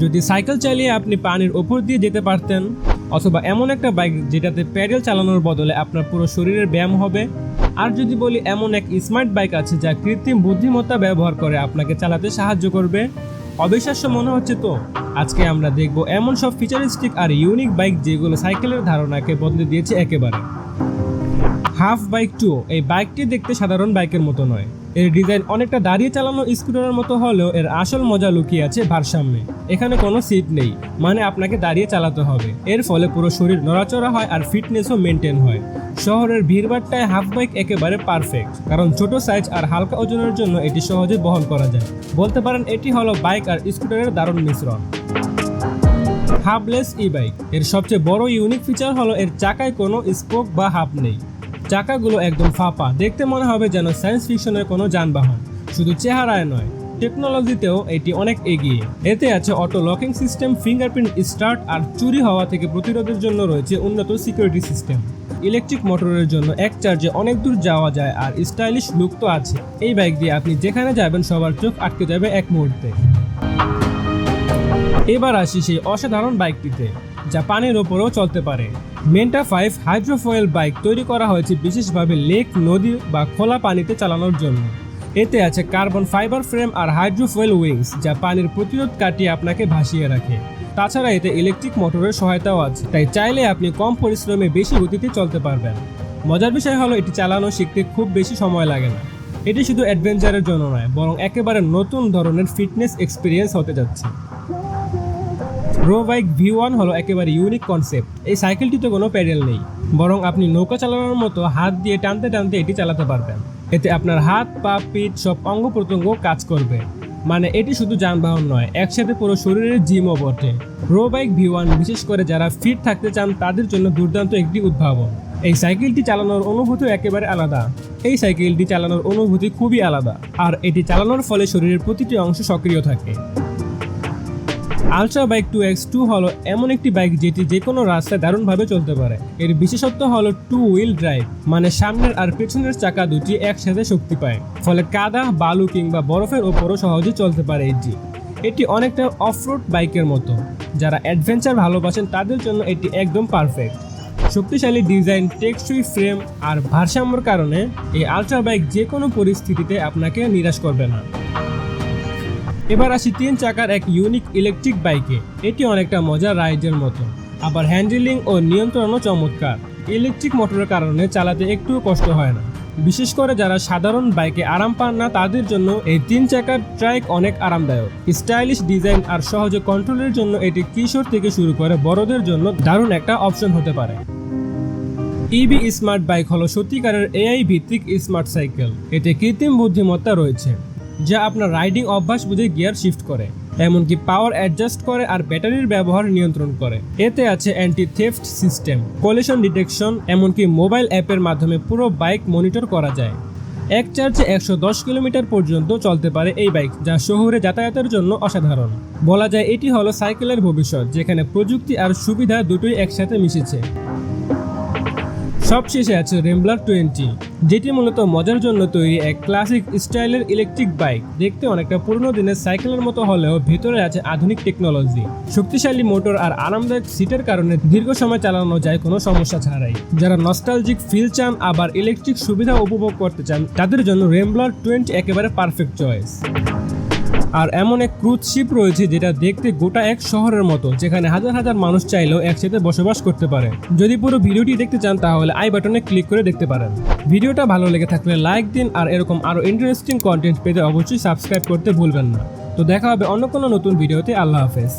যদি সাইকেল চালিয়ে আপনি পানির ওপর দিয়ে যেতে পারতেন, অথবা এমন একটা বাইক যেটাতে প্যাডেল চালানোর বদলে আপনার পুরো শরীরের ব্যায়াম হবে। আর যদি বলি এমন এক স্মার্ট বাইক আছে যা কৃত্রিম বুদ্ধিমত্তা ব্যবহার করে আপনাকে চালাতে সাহায্য করবে। অবিশ্বাস্য মনে হচ্ছে তো? আজকে আমরা দেখব এমন সব ফিচারিস্টিক আর ইউনিক বাইক যেগুলো সাইকেলের ধারণাকে বদলে দিয়েছে একেবারে। হাফ বাইক 2 এই বাইকটি দেখতে সাধারণ বাইকের মতো নয়। এর ডিজাইন অনেকটা দাঁড়িয়ে চালানো স্কুটারের মতো হলেও এর আসল মজা লুকিয়ে আছে ভারসাম্যে। এখানে কোনো সিট নেই, মানে আপনাকে দাঁড়িয়ে চালাতে হবে। এর ফলে পুরো শরীর নড়াচড়া হয় আর ফিটনেসও মেনটেন হয়। শহরের ভিড়ভাট্টায় হাফ বাইক একেবারে পারফেক্ট, কারণ ছোট সাইজ আর হালকা ওজনের জন্য এটি সহজে বহন করা যায়। বলতে পারেন এটি হলো বাইক আর স্কুটারের দারুণ মিশ্রণ। হাবলেস ই বাইক এর সবচেয়ে বড় ইউনিক ফিচার হলো এর চাকায় কোনো স্পোক বা হাব নেই। চাকাগুলো একদম ফাঁপা, দেখতে মনে হবে যেন সায়েন্স ফিকশনের কোনো যানবাহন। শুধু চেহারায় নয়, টেকনোলজিতেও এটি অনেক এগিয়ে। এতে আছে auto locking system, fingerprint start, আর চুরি হওয়া থেকে প্রতিরোধের জন্য রয়েছে উন্নত সিকিউরিটি সিস্টেম। ইলেকট্রিক মোটরের জন্য এক চার্জে অনেক দূর যাওয়া যায়, আর স্টাইলিশ লুক তো আছে। এই বাইক দিয়ে আপনি যেখানে যাবেন সবার চোখ আটকে যাবে এক মুহূর্তে। এবার আসি সেই অসাধারণ বাইকটিতে, যা পানির ওপরেও চলতে পারে। মেন্টা 5 হাইড্রোফয়েল বাইক তৈরি করা হয়েছে বিশেষভাবে লেক, নদী বা খোলা পানিতে চালানোর জন্য। এতে আছে কার্বন ফাইবার ফ্রেম আর হাইড্রোফয়েল উইংস, যা পানির প্রতিরোধ কাটিয়ে আপনাকে ভাসিয়ে রাখে। তাছাড়া এতে ইলেকট্রিক মোটরের সহায়তাও আছে, তাই চাইলে আপনি কম পরিশ্রমে বেশি গতিতে চলতে পারবেন। মজার বিষয় হলো এটি চালানো শিখতে খুব বেশি সময় লাগে না। এটি শুধু অ্যাডভেঞ্চারের জন্য নয়, বরং একেবারে নতুন ধরনের ফিটনেস এক্সপিরিয়েন্স হতে যাচ্ছে। রো বাইক V1 হলো একেবারে ইউনিক কনসেপ্ট। এই সাইকেলটিতে কোনো প্যাডেল নেই, বরং আপনি নৌকা চালানোর মতো হাত দিয়ে টানতে টানতে এটি চালাতে পারবেন। এতে আপনার হাত, পা, পিঠ সব অঙ্গ প্রত্যঙ্গ কাজ করবে। মানে এটি শুধু যানবাহন নয়, একসাথে পুরো শরীরের জিমও বটে। রো বাইক V1 বিশেষ করে যারা ফিট থাকতে চান তাদের জন্য দুর্দান্ত একটি উদ্ভাবন। এই সাইকেলটি চালানোর অনুভূতি একেবারে আলাদা। এই সাইকেলটি চালানোর অনুভূতি খুবই আলাদা, আর এটি চালানোর ফলে শরীরের প্রতিটি অংশ সক্রিয় থাকে। আলট্রা বাইক 2X2 হলো এমন একটি বাইক যেটি যে কোনো রাস্তায় দারুণভাবে চলতে পারে। এর বিশেষত্ব হলো 2 হুইল ড্রাইভ, মানে সামনের আর পেছনের চাকা দুটি একসাথে শক্তি পায়। ফলে কাদা, বালু কিংবা বরফের ওপরও সহজে চলতে পারে এটি অনেকটা অফরোড বাইকের মতো। যারা অ্যাডভেঞ্চার ভালোবাসেন তাদের জন্য এটি একদম পারফেক্ট। শক্তিশালী ডিজাইন, টেকসই ফ্রেম আর ভারসাম্যের কারণে এই আলট্রা বাইক যে কোনো পরিস্থিতিতে আপনাকে নিরাশ করবে না। এবার আসি 3 চাকার এক ইউনিক ইলেকট্রিক বাইকে। এটি অনেকটা মজার রাইডের মতো, আবার হ্যান্ডেলিং ও নিয়ন্ত্রণও চমৎকার। ইলেকট্রিক মোটরের কারণে চালাতে একটুও কষ্ট হয় না। বিশেষ করে যারা সাধারণ বাইকে আরাম পান না তাদের জন্য এই 3 চাকার ট্রাইক অনেক আরামদায়ক। স্টাইলিশ ডিজাইন আর সহজে কন্ট্রোলের জন্য এটি কিশোর থেকে শুরু করে বড়দের জন্য দারুণ একটা অপশন হতে পারে। ইবি স্মার্ট বাইক হলো সত্যিকারের AI ভিত্তিক স্মার্ট সাইকেল। এতে কৃত্রিম বুদ্ধিমত্তা রয়েছে, যা আপনার রাইডিং অভ্যাস বুঝে গিয়ার শিফট করে, এমনকি পাওয়ার অ্যাডজাস্ট করে আর ব্যাটারির ব্যবহার নিয়ন্ত্রণ করে। এতে আছে anti theft system, collision detection, এমনকি মোবাইল অ্যাপের মাধ্যমে পুরো বাইক মনিটর করা যায়। এক চার্জে 110 কিলোমিটার পর্যন্ত চলতে পারে এই বাইক, যা শহরে যাতায়াতের জন্য অসাধারণ। বলা যায় এটি হলো সাইকেলের ভবিষ্যৎ, যেখানে প্রযুক্তি আর সুবিধা দুটোই একসাথে মিশেছে। সবশেষে আছে রেম্বলার 20, যেটি মূলত মজার জন্য তৈরি এক ক্লাসিক স্টাইলের ইলেকট্রিক বাইক। দেখতে অনেকটা পুরনো দিনের সাইকেলের মতো হলেও ভেতরে আছে আধুনিক টেকনোলজি, শক্তিশালী মোটর আর আরামদায়ক সিটের কারণে দীর্ঘ সময় চালানো যায় কোনো সমস্যা ছাড়াই। যারা নস্টালজিক ফিল চান আবার ইলেকট্রিক সুবিধা উপভোগ করতে চান তাদের জন্য রেম্বলার 20 একেবারে পারফেক্ট চয়েস। আর এমন এক ক্রুজ শিপ রয়েছে যেটা দেখতে গোটা এক শহরের মতো, যেখানে হাজার হাজার মানুষ চাইলেও একসাথে বসবাস করতে পারে। যদি পুরো ভিডিওটি দেখতে চান তাহলে আই বাটনে ক্লিক করে দেখতে পারেন। ভিডিওটা ভালো লেগে থাকলে লাইক দিন, আর এরকম আরো ইন্টারেস্টিং কন্টেন্ট পেতে অবশ্যই সাবস্ক্রাইব করতে ভুলবেন না। তো দেখা হবে অন্য কোনো নতুন ভিডিওতে। আল্লাহ হাফেজ।